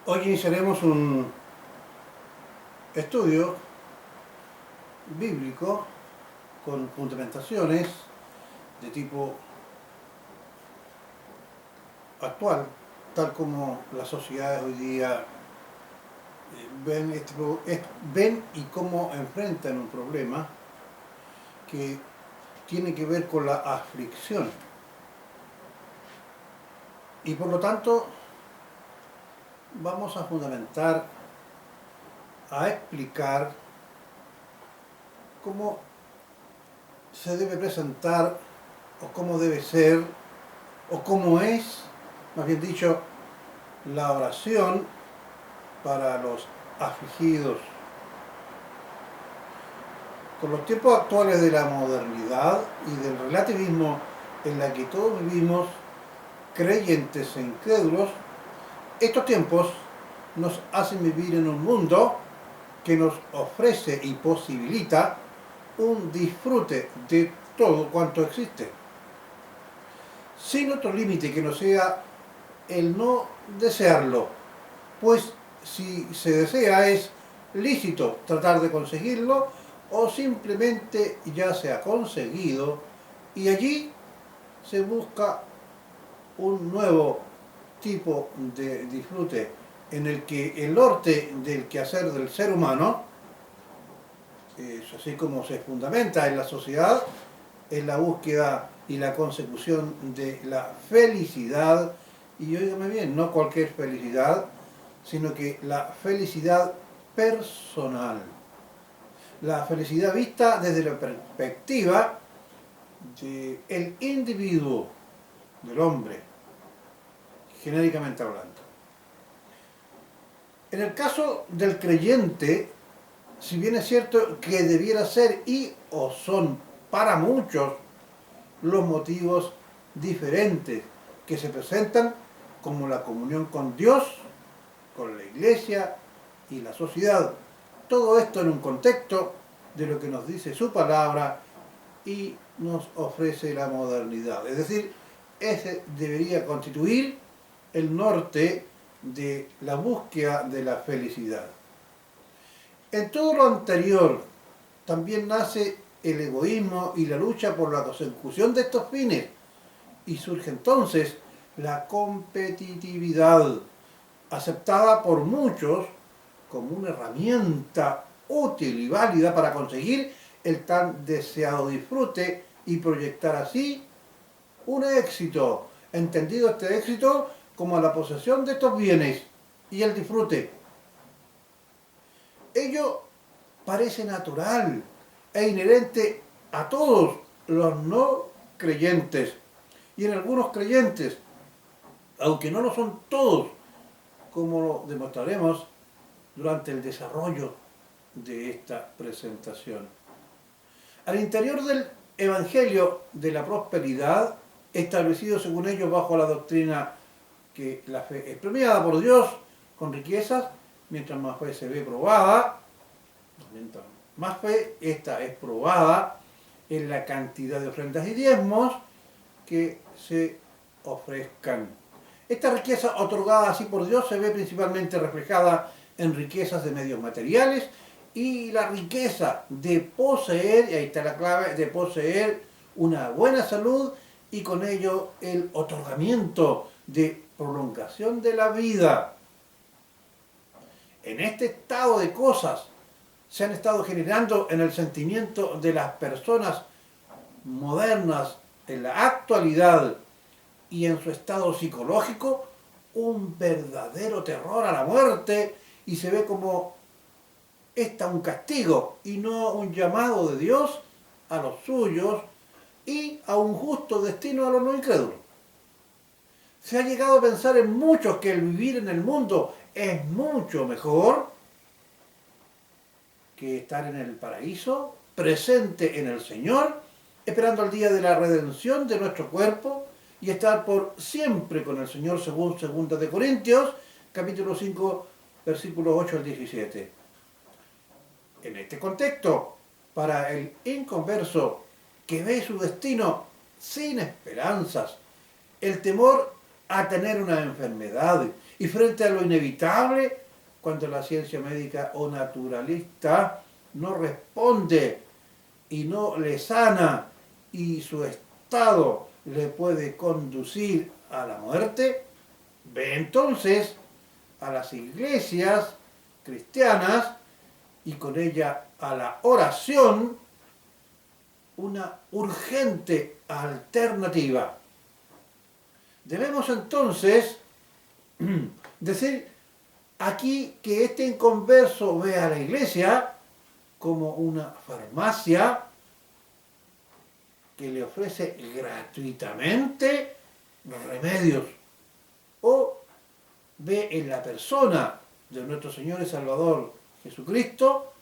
Hoy iniciaremos un estudio bíblico con fundamentaciones de tipo actual, tal como las sociedades hoy día ven y cómo enfrentan un problema que tiene que ver con la aflicción. Y por lo tanto vamos a fundamentar, a explicar cómo se debe presentar o cómo debe ser o cómo es, más bien dicho, la oración para los afligidos. Con los tiempos actuales de la modernidad y del relativismo en la que todos vivimos, creyentes e incrédulos, estos tiempos nos hacen vivir en un mundo que nos ofrece y posibilita un disfrute de todo cuanto existe, sin otro límite que no sea el no desearlo, pues si se desea es lícito tratar de conseguirlo o simplemente ya se ha conseguido y allí se busca un nuevo tipo de disfrute en el que el norte del quehacer del ser humano, es así como se fundamenta en la sociedad, es la búsqueda y la consecución de la felicidad, y óigame bien, no cualquier felicidad, sino que la felicidad personal, la felicidad vista desde la perspectiva del individuo, del hombre, genéricamente hablando. En el caso del creyente, si bien es cierto que debiera ser y o son para muchos los motivos diferentes que se presentan, como la comunión con Dios, con la iglesia y la sociedad, todo esto en un contexto de lo que nos dice su palabra y nos ofrece la modernidad. Es decir, ese debería constituir el norte de la búsqueda de la felicidad. En todo lo anterior también nace el egoísmo y la lucha por la consecución de estos fines, y surge entonces la competitividad, aceptada por muchos como una herramienta útil y válida para conseguir el tan deseado disfrute y proyectar así un éxito, entendido este éxito como la posesión de estos bienes y el disfrute. Ello parece natural e inherente a todos los no creyentes y en algunos creyentes, aunque no lo son todos, como lo demostraremos durante el desarrollo de esta presentación. Al interior del Evangelio de la prosperidad, establecido según ellos bajo la doctrina que la fe es premiada por Dios con riquezas, mientras más fe se ve probada, mientras más fe, esta es probada en la cantidad de ofrendas y diezmos que se ofrezcan. Esta riqueza otorgada así por Dios se ve principalmente reflejada en riquezas de medios materiales y la riqueza de poseer, y ahí está la clave, de poseer una buena salud y con ello el otorgamiento de prolongación de la vida. En este estado de cosas se han estado generando en el sentimiento de las personas modernas en la actualidad y en su estado psicológico un verdadero terror a la muerte, y se ve como esta un castigo y no un llamado de Dios a los suyos y a un justo destino a los no incrédulos. Se ha llegado a pensar en muchos que el vivir en el mundo es mucho mejor que estar en el paraíso, presente en el Señor, esperando el día de la redención de nuestro cuerpo y estar por siempre con el Señor, según 2 de Corintios, capítulo 5, versículos 8 al 17. En este contexto, para el inconverso que ve su destino sin esperanzas, el temor a tener una enfermedad y frente a lo inevitable, cuando la ciencia médica o naturalista no responde y no le sana y su estado le puede conducir a la muerte, ve entonces a las iglesias cristianas y con ella a la oración una urgente alternativa. Debemos entonces decir aquí que este inconverso ve a la iglesia como una farmacia que le ofrece gratuitamente remedios, o ve en la persona de nuestro Señor y Salvador Jesucristo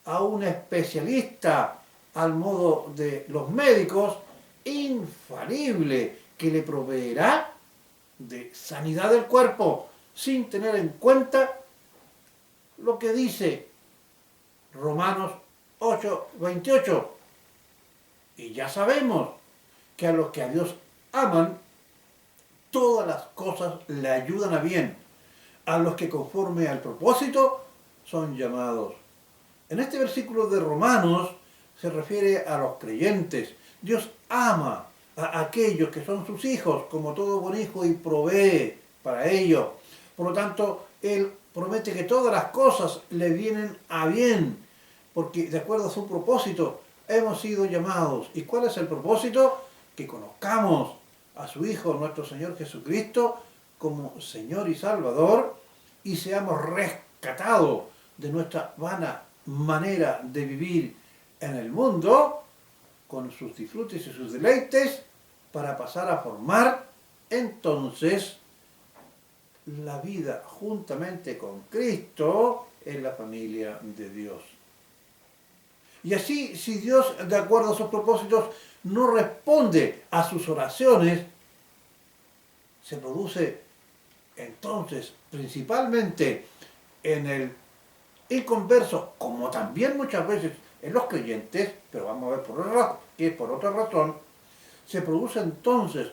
a un especialista al modo de los médicos, infalible, que le proveerá de sanidad del cuerpo, sin tener en cuenta lo que dice Romanos 8:28. Y ya sabemos que a los que a Dios aman, todas las cosas le ayudan a bien, a los que conforme al propósito son llamados. En este versículo de Romanos se refiere a los creyentes. Dios ama a aquellos que son sus hijos, como todo buen hijo, y provee para ellos. Por lo tanto, Él promete que todas las cosas le vienen a bien, porque de acuerdo a su propósito hemos sido llamados. ¿Y cuál es el propósito? Que conozcamos a su Hijo, nuestro Señor Jesucristo, como Señor y Salvador, y seamos rescatados de nuestra vana manera de vivir en el mundo, con sus disfrutes y sus deleites, para pasar a formar entonces la vida juntamente con Cristo en la familia de Dios. Y así, si Dios, de acuerdo a sus propósitos, no responde a sus oraciones, se produce entonces principalmente en el inconverso, como también muchas veces en los creyentes, pero vamos a ver por otra razón, se produce entonces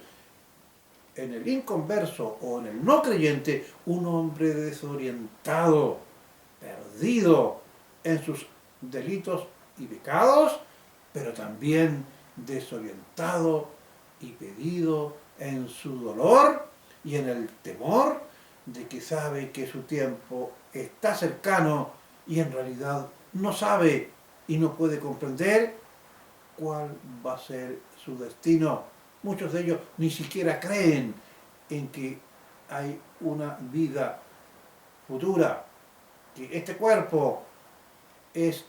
en el inconverso o en el no creyente un hombre desorientado, perdido en sus delitos y pecados, pero también desorientado y perdido en su dolor y en el temor de que sabe que su tiempo está cercano y en realidad no sabe y no puede comprender cuál va a ser su destino. Muchos de ellos ni siquiera creen en que hay una vida futura, que este cuerpo es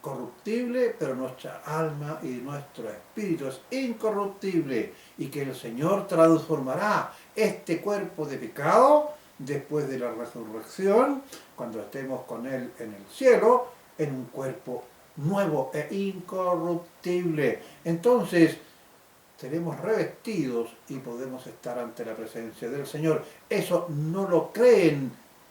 corruptible, pero nuestra alma y nuestro espíritu es incorruptible, y que el Señor transformará este cuerpo de pecado después de la resurrección, cuando estemos con Él en el cielo, en un cuerpo nuevo e incorruptible. Entonces seremos revestidos y podemos estar ante la presencia del Señor. Eso no lo creen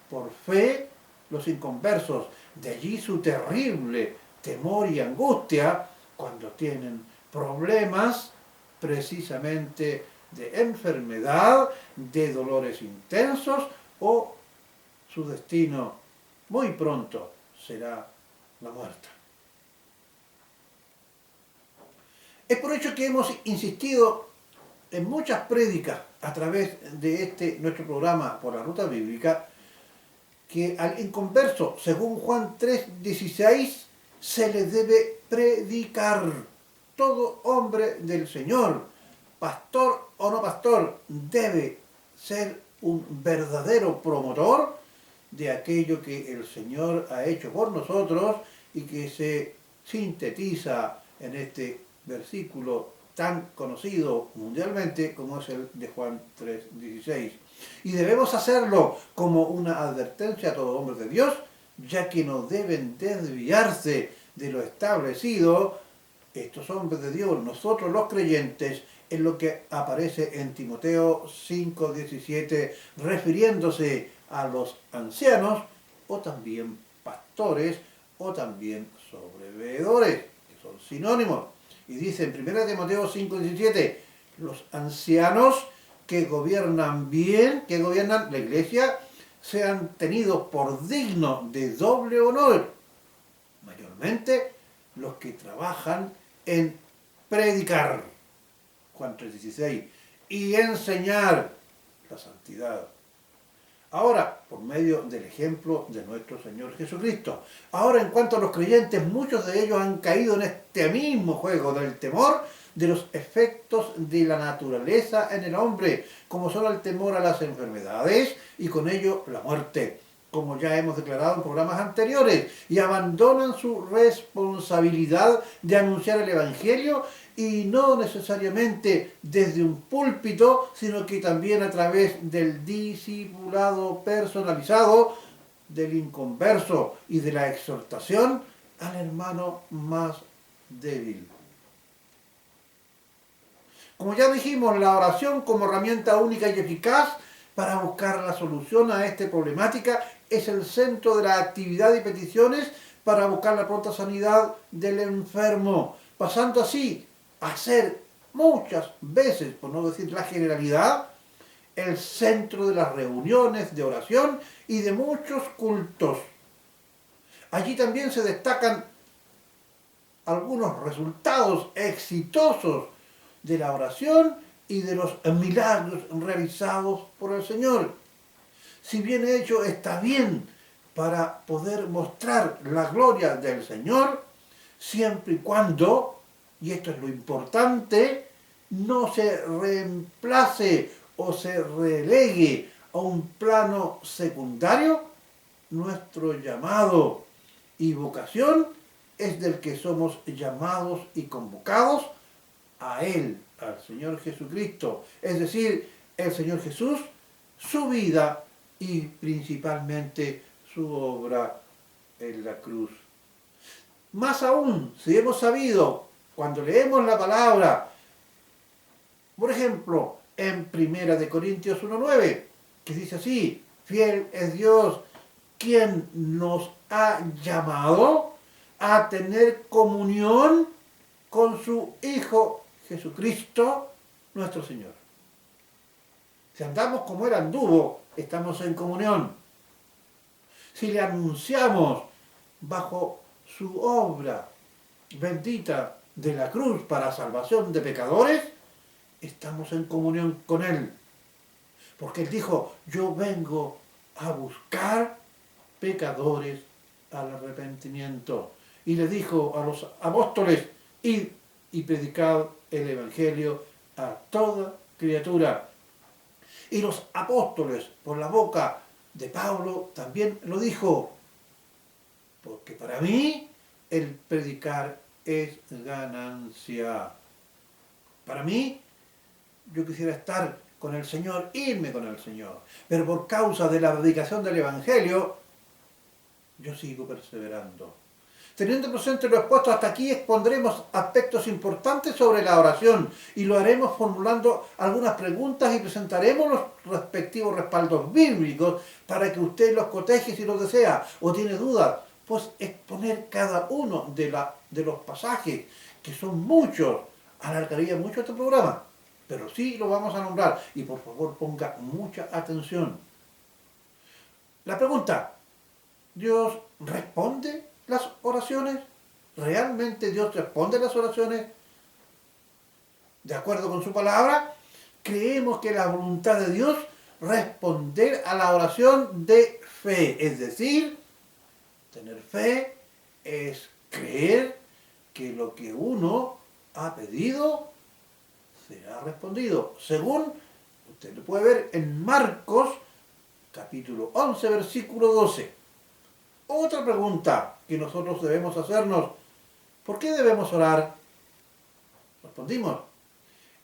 por fe los inconversos. De allí su terrible temor y angustia cuando tienen problemas precisamente de enfermedad, de dolores intensos, o su destino muy pronto será la muerte. Es por ello que hemos insistido en muchas prédicas a través de nuestro programa por la ruta bíblica, que al inconverso, según Juan 3:16, se le debe predicar. Todo hombre del Señor, pastor o no pastor, debe ser un verdadero promotor de aquello que el Señor ha hecho por nosotros y que se sintetiza en este versículo tan conocido mundialmente como es el de Juan 3:16. Y debemos hacerlo como una advertencia a todo hombre de Dios, ya que no deben desviarse de lo establecido estos hombres de Dios, nosotros los creyentes, en lo que aparece en Timoteo 5:17, refiriéndose a los ancianos o también pastores, o también sobreveedores, que son sinónimos. Y dice en 1 Timoteo 5:17, los ancianos que gobiernan bien, que gobiernan la iglesia, sean tenidos por dignos de doble honor, mayormente los que trabajan en predicar, Juan 3:16, y enseñar la santidad. Ahora, por medio del ejemplo de nuestro Señor Jesucristo. Ahora, en cuanto a los creyentes, muchos de ellos han caído en este mismo juego del temor de los efectos de la naturaleza en el hombre, como son el temor a las enfermedades y con ello la muerte, como ya hemos declarado en programas anteriores, y abandonan su responsabilidad de anunciar el Evangelio, y no necesariamente desde un púlpito, sino que también a través del discipulado personalizado, del inconverso y de la exhortación al hermano más débil. Como ya dijimos, la oración como herramienta única y eficaz para buscar la solución a esta problemática es el centro de la actividad y peticiones para buscar la pronta sanidad del enfermo, pasando así a ser muchas veces, por no decir la generalidad, el centro de las reuniones de oración y de muchos cultos. Allí también se destacan algunos resultados exitosos de la oración y de los milagros realizados por el Señor. Si bien hecho está bien para poder mostrar la gloria del Señor, siempre y cuando, y esto es lo importante, no se reemplace o se relegue a un plano secundario. Nuestro llamado y vocación es del que somos llamados y convocados a Él, al Señor Jesucristo. Es decir, el Señor Jesús, su vida y principalmente su obra en la cruz. Más aún, si hemos sabido, cuando leemos la palabra, por ejemplo, en 1 Corintios 1:9, que dice así, fiel es Dios, quien nos ha llamado a tener comunión con su Hijo Jesucristo, nuestro Señor. Si andamos como Él anduvo, estamos en comunión. Si le anunciamos bajo su obra bendita de la cruz para salvación de pecadores, estamos en comunión con Él. Porque Él dijo, yo vengo a buscar pecadores al arrepentimiento. Y le dijo a los apóstoles, id y predicad el Evangelio a toda criatura. Y los apóstoles, por la boca de Pablo, también lo dijo, porque para mí el predicar es ganancia. Para mí, yo quisiera estar con el Señor, irme con el Señor, pero por causa de la dedicación del Evangelio, yo sigo perseverando. Teniendo presente lo expuesto hasta aquí, expondremos aspectos importantes sobre la oración y lo haremos formulando algunas preguntas y presentaremos los respectivos respaldos bíblicos para que usted los coteje si los desea o tiene dudas, pues exponer cada uno de los pasajes, que son muchos, alargaría mucho este programa, pero sí lo vamos a nombrar y por favor ponga mucha atención. La pregunta, ¿Dios responde las oraciones? ¿Realmente Dios responde las oraciones? De acuerdo con su palabra, creemos que la voluntad de Dios responder a la oración de fe. Es decir, tener fe es creer que lo que uno ha pedido será respondido. Según usted lo puede ver en Marcos, capítulo 11, versículo 12. Otra pregunta que nosotros debemos hacernos, ¿por qué debemos orar? Respondimos,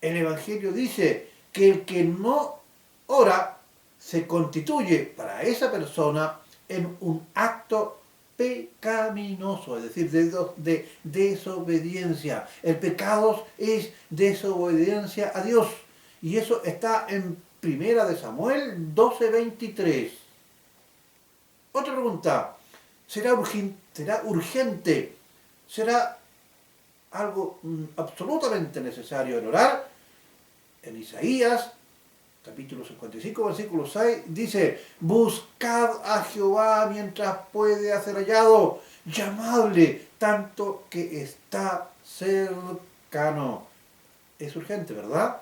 el Evangelio dice que el que no ora se constituye para esa persona en un acto pecaminoso, es decir, de desobediencia. El pecado es desobediencia a Dios. Y eso está en 1 Samuel 12:23. Otra pregunta, ¿será urgente? ¿Será algo absolutamente necesario el orar? En Isaías, capítulo 55, versículo 6, dice, buscad a Jehová mientras puede ser hallado, llamadle tanto que está cercano. Es urgente, ¿verdad?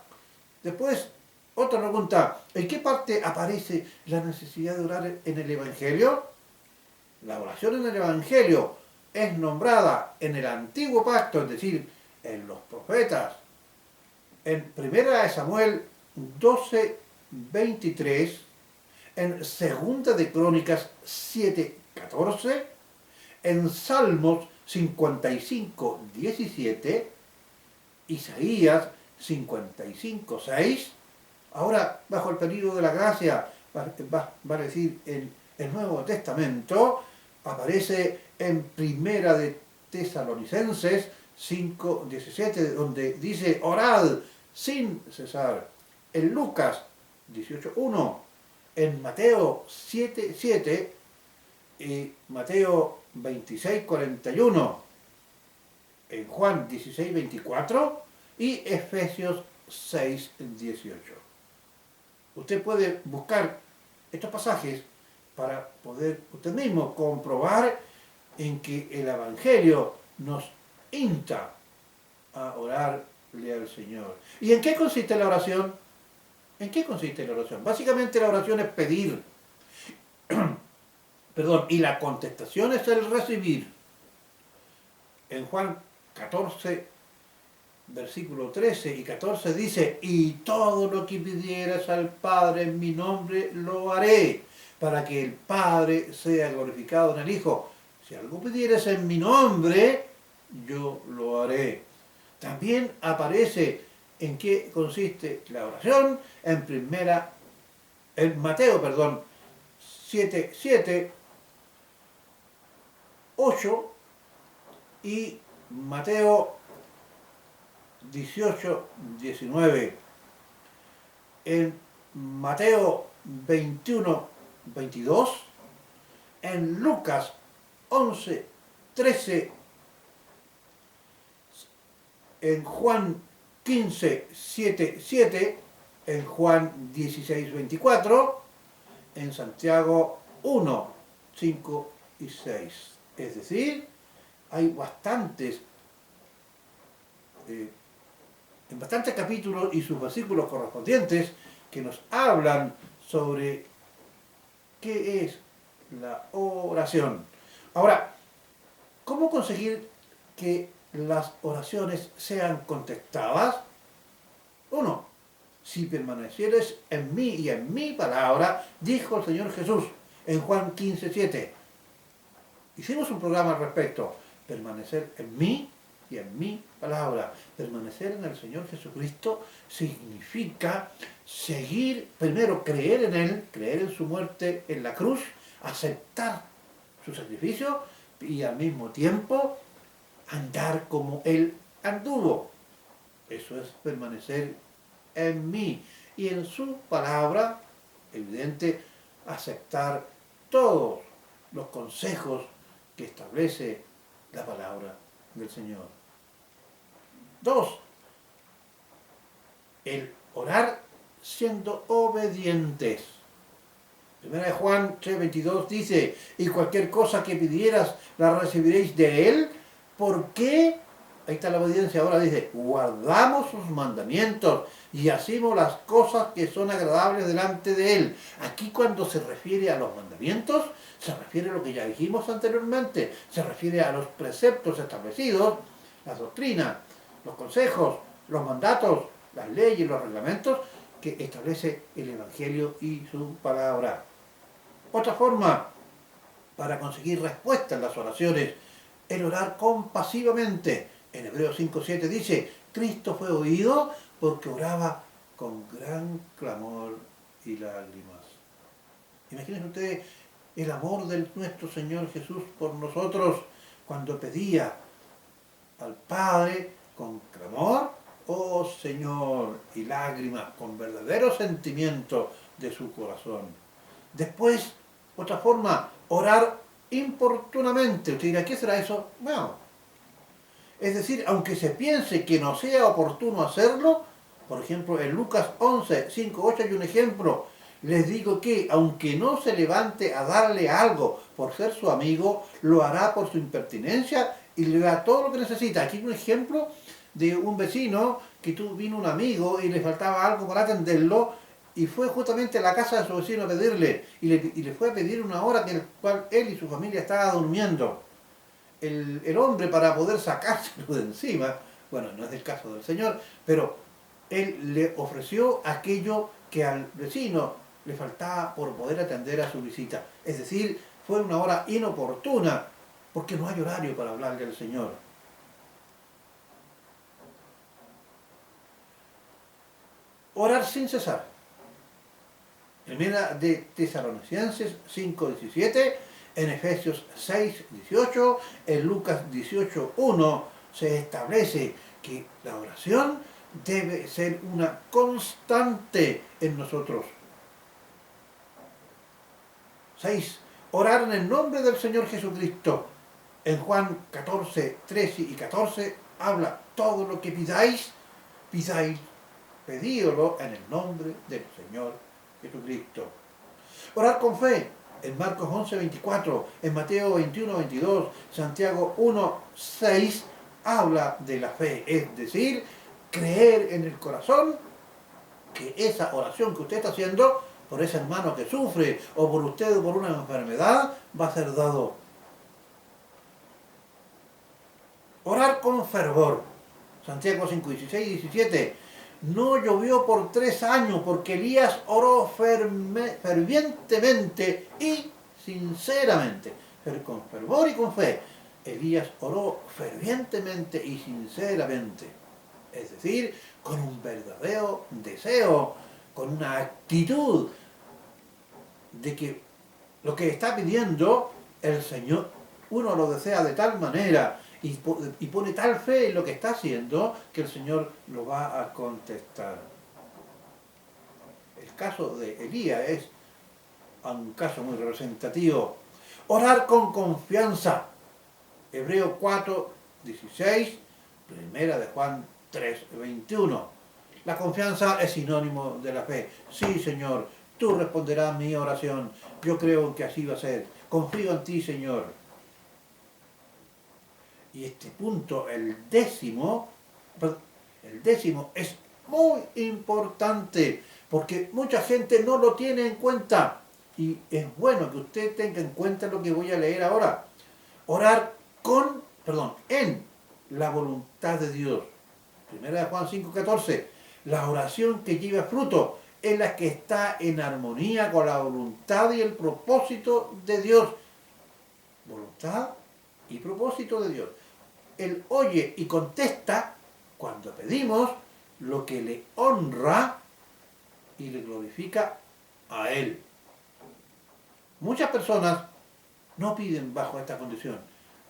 Después, otra pregunta, ¿en qué parte aparece la necesidad de orar en el Evangelio? La oración en el Evangelio es nombrada en el Antiguo Pacto, es decir, en los profetas, en 1 Samuel 12:23, en 2 de Crónicas 7:14, en Salmos 55:17, Isaías 55:6. Ahora, bajo el peligro de la gracia, va a decir en el Nuevo Testamento, aparece en Primera de Tesalonicenses 5:17, donde dice, orad sin cesar. En Lucas 18:1, en Mateo 7:7 y Mateo 26:41, en Juan 16:24 y Efesios 6:18. Usted puede buscar estos pasajes para poder usted mismo comprobar en que el Evangelio nos insta a orarle al Señor. ¿Y en qué consiste la oración? ¿En qué consiste la oración? Básicamente la oración es pedir, perdón, y la contestación es el recibir. En Juan 14, versículo 13 y 14 dice, y todo lo que pidieras al Padre en mi nombre lo haré, para que el Padre sea glorificado en el Hijo. Si algo pidieras en mi nombre, yo lo haré. También aparece en qué consiste la oración en Mateo, 7:7, 8 y Mateo 18:19. En Mateo 21:22, en Lucas 11:13, en Juan 15:7, en Juan 16:24, en Santiago 1:5 y 6. Es decir, hay en bastantes capítulos y sus versículos correspondientes que nos hablan sobre qué es la oración. Ahora, ¿cómo conseguir que las oraciones sean contestadas? Uno, si permanecieres en mí y en mi palabra, dijo el Señor Jesús en Juan 15:7. Hicimos un programa al respecto, permanecer en mí y en mi palabra. Permanecer en el Señor Jesucristo significa seguir, primero creer en Él, creer en su muerte en la cruz, aceptar su sacrificio y al mismo tiempo andar como Él anduvo. Eso es permanecer en mí y en su palabra, evidente, aceptar todos los consejos que establece la palabra del Señor. 2. El orar siendo obedientes. Primera de Juan 3:22 dice, y cualquier cosa que pidieras la recibiréis de Él, porque, ahí está la obediencia, ahora dice, guardamos sus mandamientos y hacemos las cosas que son agradables delante de Él. Aquí cuando se refiere a los mandamientos, se refiere a lo que ya dijimos anteriormente, se refiere a los preceptos establecidos, las doctrinas, los consejos, los mandatos, las leyes, los reglamentos que establece el Evangelio y su palabra. Otra forma para conseguir respuesta en las oraciones, el orar compasivamente. En Hebreos 5:7 dice, Cristo fue oído porque oraba con gran clamor y lágrimas. Imagínense ustedes el amor de nuestro Señor Jesús por nosotros cuando pedía al Padre con clamor, oh Señor, y lágrimas, con verdadero sentimiento de su corazón. Después, otra forma Orar importunamente. Usted dirá, ¿qué será eso? Bueno, es decir, aunque se piense que no sea oportuno hacerlo, por ejemplo, en Lucas 11, 5, 8 hay un ejemplo. Les digo que, aunque no se levante a darle algo por ser su amigo, lo hará por su impertinencia y le da todo lo que necesita. Aquí hay un ejemplo de un vecino que vino un amigo y le faltaba algo para atenderlo y fue justamente a la casa de su vecino a pedirle y le fue a pedir una hora en la cual él y su familia estaban durmiendo. El hombre, para poder sacárselo de encima, bueno, no es el caso del Señor, pero él le ofreció aquello que al vecino le faltaba por poder atender a su visita. Es decir, fue una hora inoportuna, porque no hay horario para hablarle al Señor. Orar sin cesar. Primera de Tesalonicenses 5:17, en Efesios 6:18, en Lucas 18:1 se establece que la oración debe ser una constante en nosotros. 6. Orar en el nombre del Señor Jesucristo. En Juan 14, 13 y 14 habla: todo lo que pidáis, pedídolo en el nombre del Señor Jesucristo. Orar con fe. En Marcos 11, 24, en Mateo 21, 22, Santiago 1, 6, habla de la fe. Es decir, creer en el corazón que esa oración que usted está haciendo por ese hermano que sufre o por usted o por una enfermedad va a ser dado. Orar con fervor. Santiago 5, 16 y 17. No llovió por 3 años porque Elías oró fervientemente y sinceramente. Con fervor y con fe. Elías oró fervientemente y sinceramente. Es decir, con un verdadero deseo, con una actitud de que lo que está pidiendo el Señor, uno lo desea de tal manera y pone tal fe en lo que está haciendo que el Señor lo va a contestar. El caso de Elías es un caso muy representativo. Orar con confianza. Hebreos 4, 16, primera de Juan 3, 21. La confianza es sinónimo de la fe. Sí, Señor, tú responderás mi oración. Yo creo que así va a ser. Confío en ti, Señor. Y este punto, el décimo es muy importante porque mucha gente no lo tiene en cuenta. Y es bueno que usted tenga en cuenta lo que voy a leer ahora. Orar en la voluntad de Dios. Primera de Juan 5:14. La oración que lleva fruto es la que está en armonía con la voluntad y el propósito de Dios. Voluntad y propósito de Dios. Él oye y contesta cuando pedimos lo que le honra y le glorifica a Él. Muchas personas no piden bajo esta condición.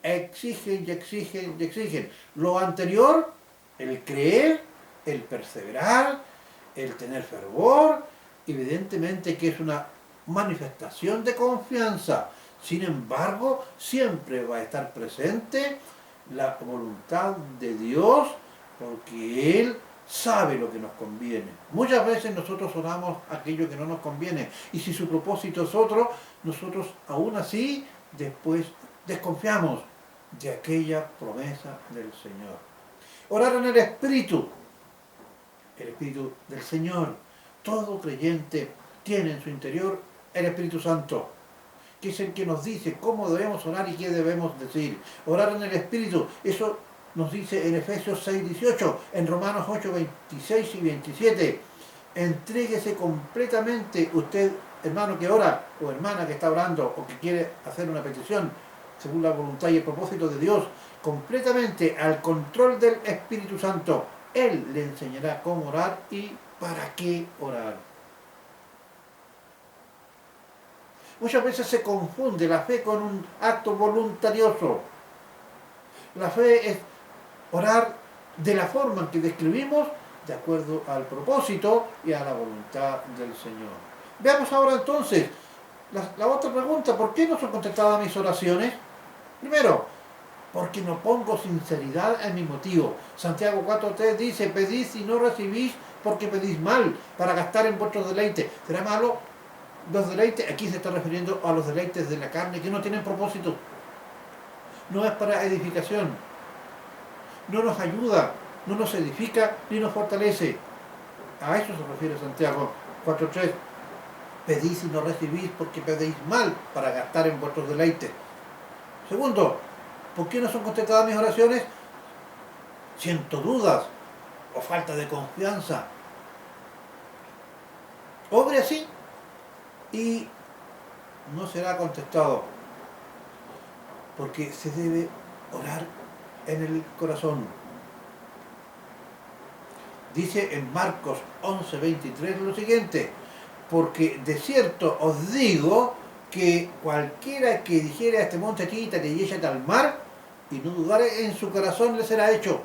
Exigen y exigen y exigen. Lo anterior, el creer, el perseverar, el tener fervor, evidentemente que es una manifestación de confianza. Sin embargo, siempre va a estar presente la voluntad de Dios porque Él sabe lo que nos conviene. Muchas veces nosotros oramos aquello que no nos conviene y si su propósito es otro, nosotros aún así después desconfiamos de aquella promesa del Señor. Orar en el Espíritu del Señor. Todo creyente tiene en su interior el Espíritu Santo, que es el que nos dice cómo debemos orar y qué debemos decir. Orar en el Espíritu, eso nos dice en Efesios 6:18, en Romanos 8:26 y 27. Entréguese completamente usted, hermano que ora, o hermana que está orando, o que quiere hacer una petición, según la voluntad y el propósito de Dios, completamente al control del Espíritu Santo. Él le enseñará cómo orar y para qué orar. Muchas veces se confunde la fe con un acto voluntarioso. La fe es orar de la forma en que describimos, de acuerdo al propósito y a la voluntad del Señor. Veamos ahora entonces La otra pregunta, ¿por qué no son contestadas mis oraciones? Primero, porque no pongo sinceridad en mi motivo. Santiago 4.3 dice, pedís y no recibís porque pedís mal, para gastar en vuestros deleites. ¿Será malo los deleites? Aquí se está refiriendo a los deleites de la carne que no tienen propósito. No es para edificación. No nos ayuda, no nos edifica ni nos fortalece. A eso se refiere Santiago 4.3. Pedís y no recibís porque pedís mal para gastar en vuestros deleites. Segundo, ¿por qué no son contestadas mis oraciones? Siento dudas o falta de confianza. Obre así y no será contestado, porque se debe orar en el corazón. Dice en Marcos 11:23 lo siguiente, porque de cierto os digo que cualquiera que dijere a este monte quítate y échate al mar, y no dudare en su corazón le será hecho.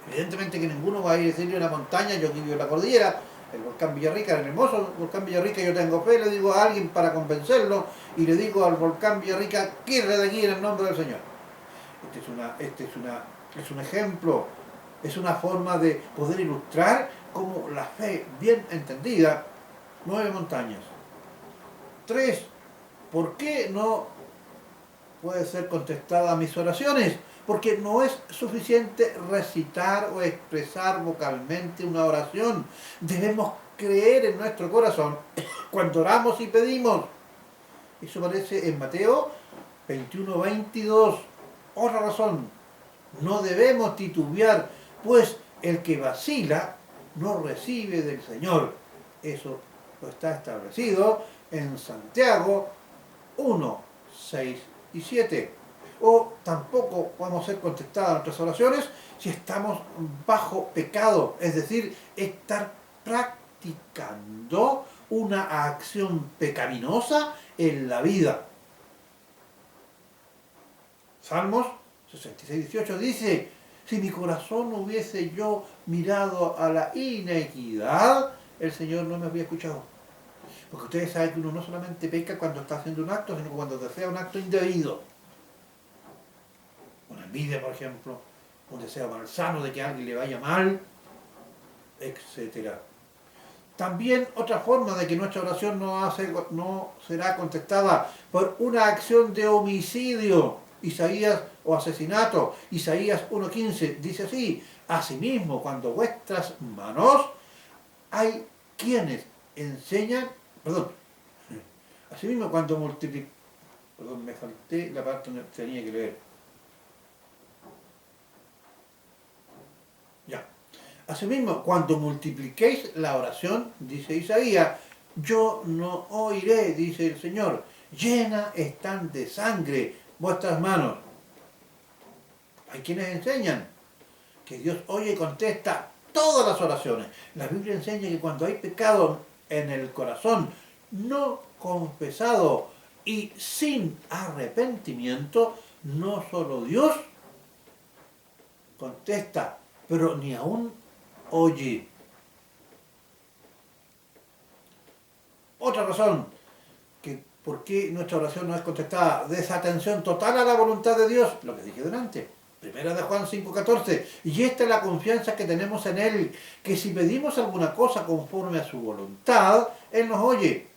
Evidentemente que ninguno va a ir a decirle a una montaña, yo aquí vivo en la cordillera, el volcán Villarrica, el hermoso volcán Villarrica, yo tengo fe, le digo a alguien para convencerlo, y le digo al volcán Villarrica, quírate de aquí en el nombre del Señor. Es un ejemplo, es una forma de poder ilustrar cómo la fe bien entendida mueve montañas. 3. ¿Por qué no puede ser contestada a mis oraciones? Porque no es suficiente recitar o expresar vocalmente una oración. Debemos creer en nuestro corazón cuando oramos y pedimos. Eso aparece en Mateo 21:22. Otra razón, no debemos titubear, pues el que vacila no recibe del Señor. Eso lo está establecido en Santiago 1:6 y 7. O tampoco podemos ser contestadas nuestras oraciones si estamos bajo pecado, es decir, estar practicando una acción pecaminosa en la vida. Salmos 66:18 dice, si mi corazón hubiese yo mirado a la inequidad, el Señor no me habría escuchado. Porque ustedes saben que uno no solamente peca cuando está haciendo un acto, sino cuando desea un acto indebido. Una envidia, por ejemplo, un deseo malsano de que a alguien le vaya mal, etc. También otra forma de que nuestra oración no será contestada por una acción de homicidio, Isaías, o asesinato, Isaías 1:15 dice así, asimismo cuando vuestras manos hay quienes enseñan, perdón, asimismo cuando multiplican, perdón, me falté la parte donde tenía que leer. Ya. Asimismo, cuando multipliquéis la oración, dice Isaías, yo no oiré, dice el Señor, llenas están de sangre vuestras manos. Hay quienes enseñan que Dios oye y contesta todas las oraciones. La Biblia enseña que cuando hay pecado en el corazón no confesado y sin arrepentimiento, no solo Dios contesta, pero ni aún oye. Otra razón, que por qué nuestra oración no es contestada, desatención total a la voluntad de Dios, lo que dije delante. Primera de Juan 5:14, y esta es la confianza que tenemos en Él, que si pedimos alguna cosa conforme a su voluntad, Él nos oye,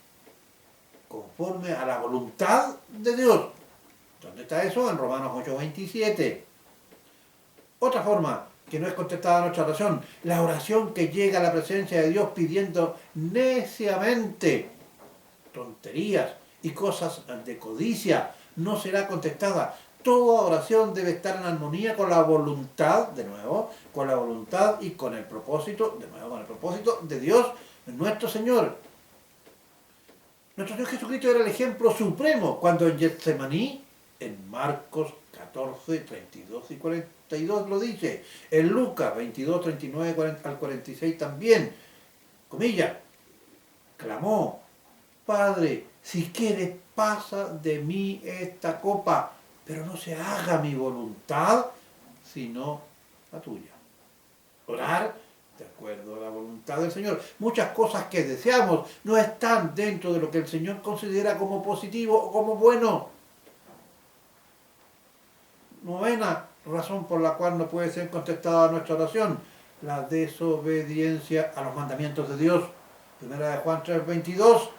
conforme a la voluntad de Dios. ¿Dónde está eso? En Romanos 8:27. Otra forma que no es contestada nuestra oración, la oración que llega a la presencia de Dios pidiendo neciamente tonterías y cosas de codicia, no será contestada. Toda oración debe estar en armonía con la voluntad, de nuevo, con la voluntad y con el propósito, de nuevo, con el propósito de Dios, nuestro Señor. Nuestro Señor Jesucristo era el ejemplo supremo cuando en Getsemaní, en Marcos 14, 32 y 42 lo dice, en Lucas 22, 39 al 46 también, comilla, clamó, Padre, si quieres pasa de mí esta copa, pero no se haga mi voluntad, sino la tuya. Orar de acuerdo a la voluntad del Señor. Muchas cosas que deseamos no están dentro de lo que el Señor considera como positivo o como bueno. Novena razón por la cual no puede ser contestada nuestra oración: la desobediencia a los mandamientos de Dios. Primera de Juan 3:22.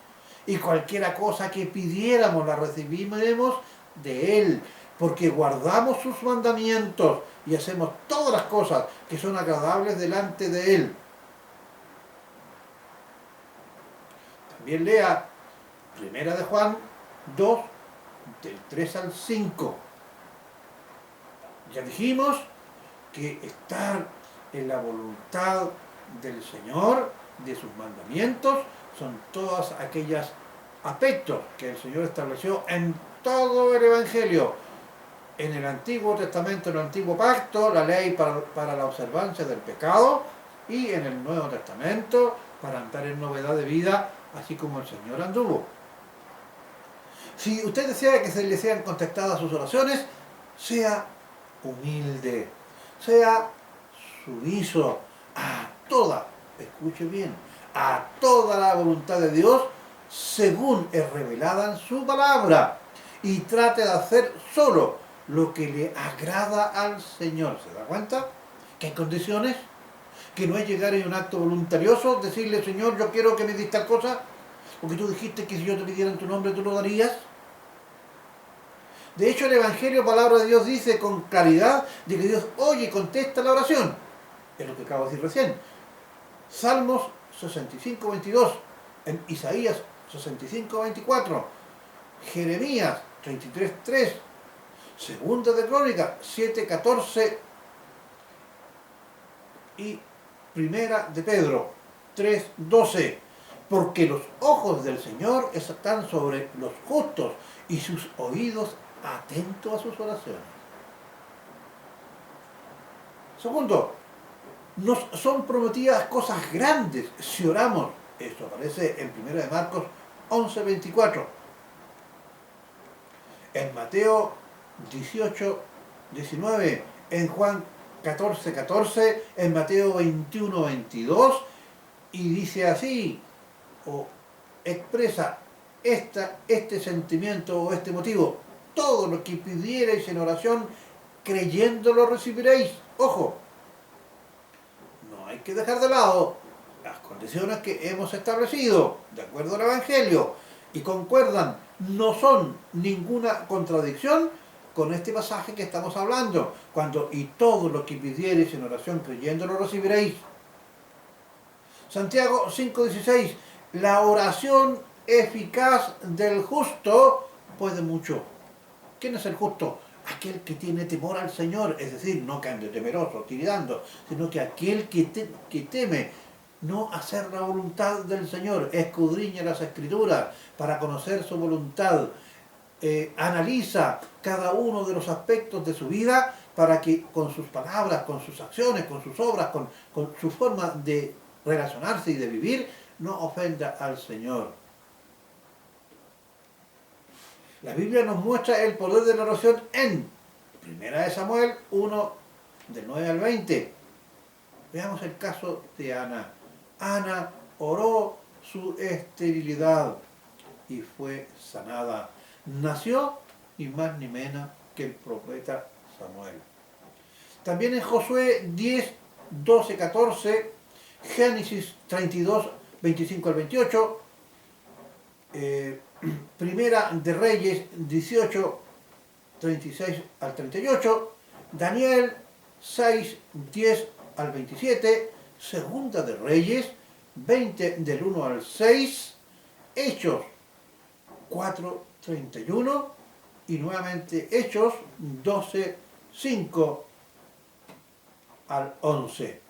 Y cualquiera cosa que pidiéramos la recibiremos de Él, porque guardamos sus mandamientos y hacemos todas las cosas que son agradables delante de Él. También lea Primera de Juan 2, del 3 al 5. Ya dijimos que estar en la voluntad del Señor, de sus mandamientos, son todos aquellos aspectos que el Señor estableció en todo el Evangelio. En el Antiguo Testamento, en el Antiguo Pacto, la ley para la observancia del pecado, y en el Nuevo Testamento para andar en novedad de vida, así como el Señor anduvo. Si usted desea que se le sean contestadas sus oraciones, sea humilde, sea sumiso a toda, escuche bien, a toda la voluntad de Dios según es revelada en su palabra, y trate de hacer solo lo que le agrada al Señor. ¿Se da cuenta? ¿Qué condiciones? Que no es llegar en un acto voluntarioso, decirle: Señor, yo quiero que me des tal cosa, porque tú dijiste que si yo te pidiera en tu nombre tú lo darías. De hecho, el Evangelio, palabra de Dios, dice con claridad de que Dios oye y contesta la oración. Es lo que acabo de decir recién. Salmos 65:22, en Isaías 65:24, Jeremías 33:3, Segunda de Crónicas 7:14 y Primera de Pedro 3:12. Porque los ojos del Señor están sobre los justos y sus oídos atentos a sus oraciones. Segundo, nos son prometidas cosas grandes si oramos. Esto aparece en 1 de Marcos 11:24. En Mateo 18:19. En Juan 14:14. En Mateo 21:22. Y dice así, o expresa este sentimiento o este motivo: todo lo que pidierais en oración, creyendo lo recibiréis. Ojo, no hay que dejar de lado las condiciones que hemos establecido de acuerdo al Evangelio y concuerdan, no son ninguna contradicción con este pasaje que estamos hablando, cuando y todo lo que pidierais en oración creyendo lo recibiréis. Santiago 5:16, la oración eficaz del justo puede mucho. ¿Quién es el justo? Aquel que tiene temor al Señor, es decir, no que ande temeroso, tiritando, sino que aquel que teme no hacer la voluntad del Señor, escudriña las Escrituras para conocer su voluntad, analiza cada uno de los aspectos de su vida para que con sus palabras, con sus acciones, con sus obras, con su forma de relacionarse y de vivir, no ofenda al Señor. La Biblia nos muestra el poder de la oración en 1 de Samuel 1, del 9 al 20. Veamos el caso de Ana. Ana oró su esterilidad y fue sanada. Nació ni más ni menos que el profeta Samuel. También en Josué 10, 12, 14, Génesis 32, 25 al 28, Primera de Reyes 18, 36 al 38, Daniel 6, 10 al 27, Segunda de Reyes 20 del 1 al 6, Hechos 4, 31 y nuevamente Hechos 12, 5 al 11.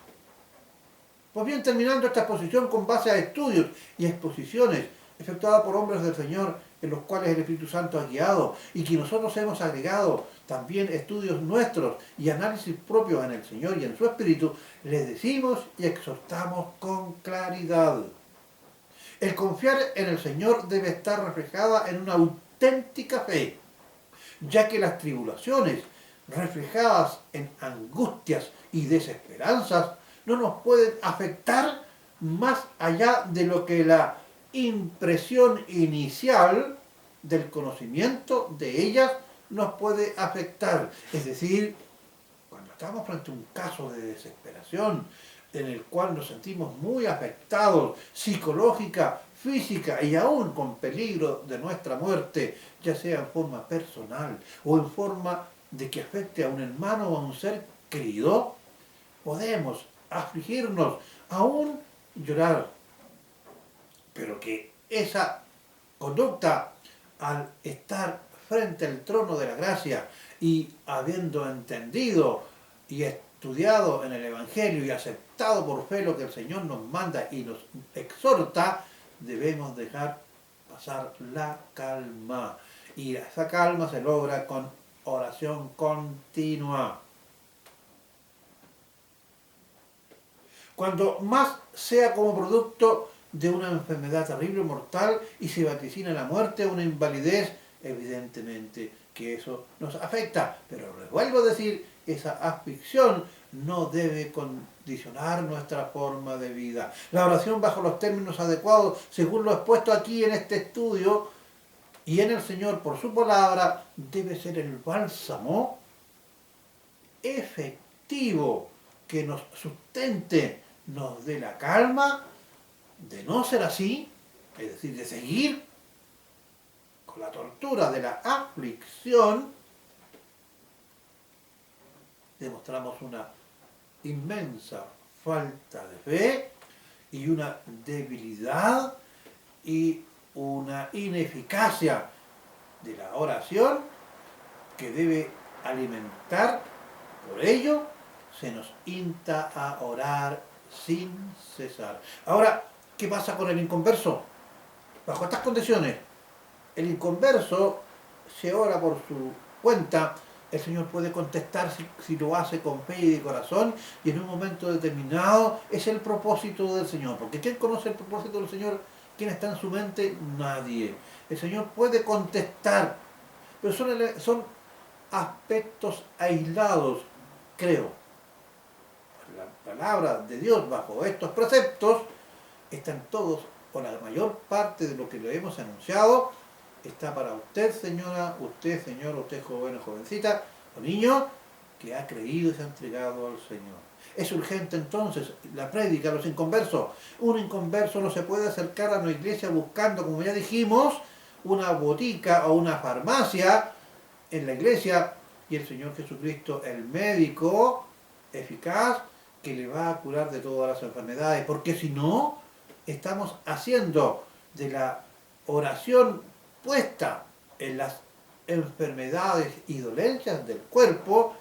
Pues bien, terminando esta exposición con base a estudios y exposiciones efectuadas por hombres del Señor, en los cuales el Espíritu Santo ha guiado, y que nosotros hemos agregado también estudios nuestros y análisis propios en el Señor y en su Espíritu, les decimos y exhortamos con claridad. El confiar en el Señor debe estar reflejada en una auténtica fe, ya que las tribulaciones reflejadas en angustias y desesperanzas no nos pueden afectar más allá de lo que la impresión inicial del conocimiento de ellas nos puede afectar. Es decir, cuando estamos frente a un caso de desesperación en el cual nos sentimos muy afectados psicológica, física y aún con peligro de nuestra muerte, ya sea en forma personal o en forma de que afecte a un hermano o a un ser querido, podemos afligirnos, aún llorar, pero que esa conducta, al estar frente al trono de la gracia y habiendo entendido y estudiado en el Evangelio y aceptado por fe lo que el Señor nos manda y nos exhorta, debemos dejar pasar la calma. Y esa calma se logra con oración continua. Cuando más sea como producto de una enfermedad terrible, mortal, y se vaticina la muerte o una invalidez, evidentemente que eso nos afecta. Pero les vuelvo a decir, esa aflicción no debe condicionar nuestra forma de vida. La oración bajo los términos adecuados, según lo expuesto aquí en este estudio, y en el Señor por su palabra, debe ser el bálsamo efectivo que nos sustente, nos dé la calma. De no ser así, es decir, de seguir con la tortura de la aflicción, demostramos una inmensa falta de fe y una debilidad y una ineficacia de la oración que debe alimentar. Por ello, se nos insta a orar sin cesar. Ahora, ¿qué pasa con el inconverso? Bajo estas condiciones, el inconverso se ora por su cuenta. El Señor puede contestar si lo hace con fe y de corazón, y en un momento determinado es el propósito del Señor. Porque ¿quién conoce el propósito del Señor? ¿Quién está en su mente? Nadie. El Señor puede contestar, pero son aspectos aislados, creo. La palabra de Dios bajo estos preceptos están todos, o la mayor parte de lo que le hemos anunciado, está para usted, señora, usted, señor, usted, joven o jovencita, o niño, que ha creído y se ha entregado al Señor. Es urgente entonces la prédica a los inconversos. Un inconverso no se puede acercar a una iglesia buscando, como ya dijimos, una botica o una farmacia en la iglesia, y el Señor Jesucristo, el médico eficaz, que le va a curar de todas las enfermedades, porque si no, estamos haciendo de la oración puesta en las enfermedades y dolencias del cuerpo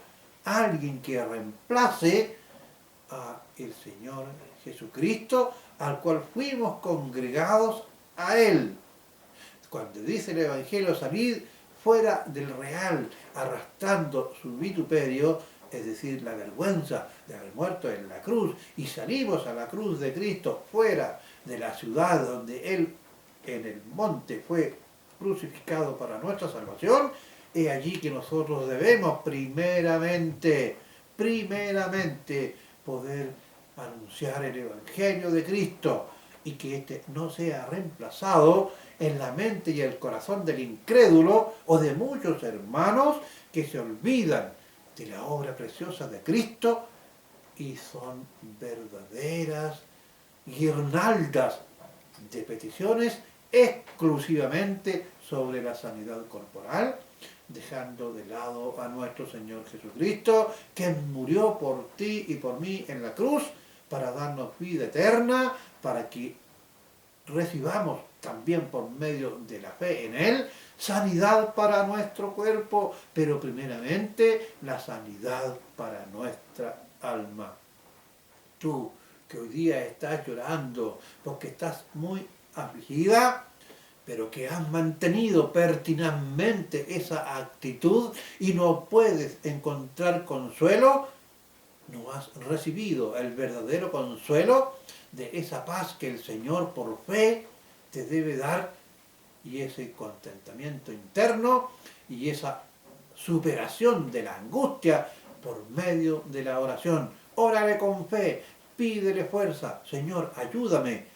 alguien que reemplace a el Señor Jesucristo, al cual fuimos congregados a Él. Cuando dice el Evangelio, salid fuera del real, arrastrando su vituperio, es decir, la vergüenza de haber muerto en la cruz, y salimos a la cruz de Cristo fuera de la ciudad donde Él en el monte fue crucificado para nuestra salvación. Es allí que nosotros debemos primeramente poder anunciar el Evangelio de Cristo, y que éste no sea reemplazado en la mente y el corazón del incrédulo o de muchos hermanos que se olvidan de la obra preciosa de Cristo y son verdaderas guirnaldas de peticiones exclusivamente sobre la sanidad corporal, dejando de lado a nuestro Señor Jesucristo, que murió por ti y por mí en la cruz para darnos vida eterna, para que recibamos también por medio de la fe en Él sanidad para nuestro cuerpo, pero primeramente la sanidad para nuestra alma. Tú que hoy día estás llorando porque estás muy afligida, pero que has mantenido pertinazmente esa actitud y no puedes encontrar consuelo, no has recibido el verdadero consuelo de esa paz que el Señor por fe te debe dar, y ese contentamiento interno y esa superación de la angustia por medio de la oración. Órale con fe, pídele fuerza, Señor, ayúdame.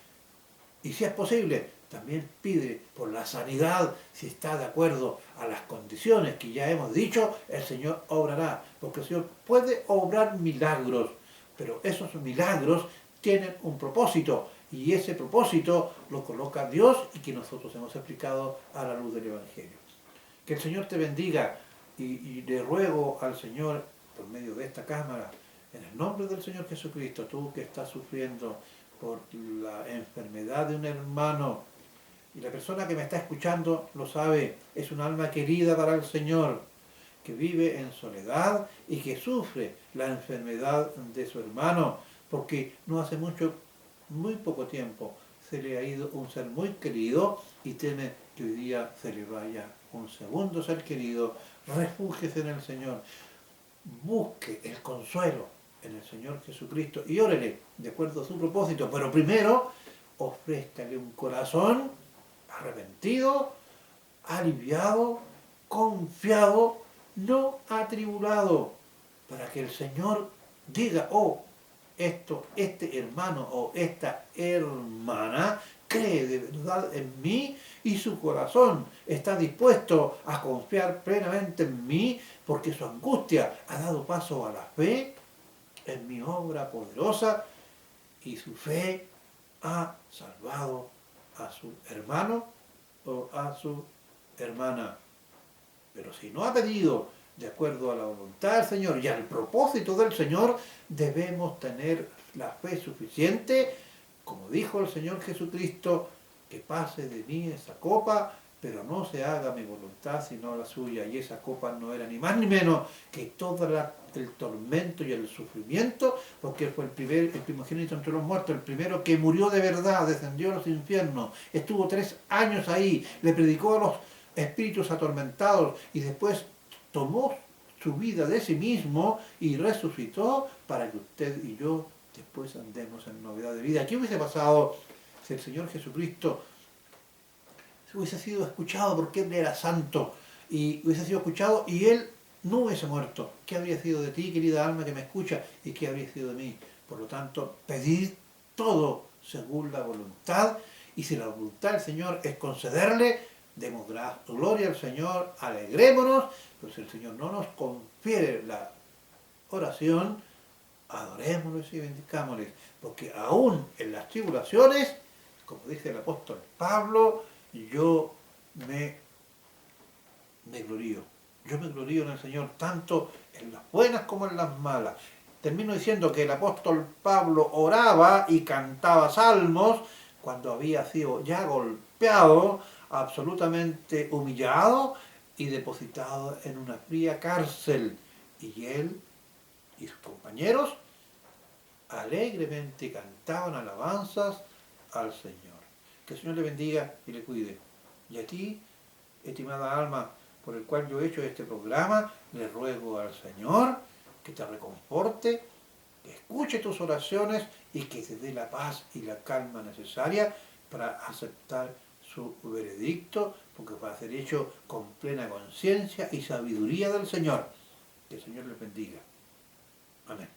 Y si es posible, también pide por la sanidad, si está de acuerdo a las condiciones que ya hemos dicho, el Señor obrará, porque el Señor puede obrar milagros, pero esos milagros tienen un propósito, y ese propósito lo coloca Dios y que nosotros hemos explicado a la luz del Evangelio. Que el Señor te bendiga y le ruego al Señor, por medio de esta cámara, en el nombre del Señor Jesucristo, tú que estás sufriendo por la enfermedad de un hermano, y la persona que me está escuchando lo sabe, es un alma querida para el Señor, que vive en soledad y que sufre la enfermedad de su hermano, porque no hace mucho, muy poco tiempo, se le ha ido un ser muy querido y teme que hoy día se le vaya un segundo ser querido. Refúgiese en el Señor, busque el consuelo en el Señor Jesucristo y órele de acuerdo a su propósito, pero primero ofrézcale un corazón arrepentido, aliviado, confiado, no atribulado, para que el Señor diga, oh, este hermano o esta hermana cree de verdad en mí y su corazón está dispuesto a confiar plenamente en mí porque su angustia ha dado paso a la fe en mi obra poderosa y su fe ha salvado a su hermano o a su hermana. Pero si no ha pedido de acuerdo a la voluntad del Señor y al propósito del Señor, debemos tener la fe suficiente, como dijo el Señor Jesucristo, que pase de mí esa copa, pero no se haga mi voluntad sino la suya. Y esa copa no era ni más ni menos que todo el tormento y el sufrimiento, porque fue el primogénito entre los muertos, el primero que murió de verdad, descendió a los infiernos, estuvo 3 años ahí, le predicó a los espíritus atormentados y después tomó su vida de sí mismo y resucitó para que usted y yo después andemos en novedad de vida. ¿Qué hubiese pasado si el Señor Jesucristo hubiese sido escuchado porque Él era santo y hubiese sido escuchado y Él no hubiese muerto? ¿Qué habría sido de ti, querida alma que me escucha? ¿Y qué habría sido de mí? Por lo tanto, pedid todo según la voluntad, y si la voluntad del Señor es concederle, demos gloria al Señor, alegrémonos, pero si el Señor no nos confiere la oración, adorémoslo y bendicámosle, porque aún en las tribulaciones, como dice el apóstol Pablo, yo me glorío. Yo me glorío en el Señor, tanto en las buenas como en las malas. Termino diciendo que el apóstol Pablo oraba y cantaba salmos cuando había sido ya golpeado, absolutamente humillado y depositado en una fría cárcel. Y él y sus compañeros alegremente cantaban alabanzas al Señor. Que el Señor le bendiga y le cuide. Y a ti, estimada alma, por el cual yo he hecho este programa, le ruego al Señor que te reconforte, que escuche tus oraciones y que te dé la paz y la calma necesaria para aceptar su veredicto, porque va a ser hecho con plena conciencia y sabiduría del Señor. Que el Señor le bendiga. Amén.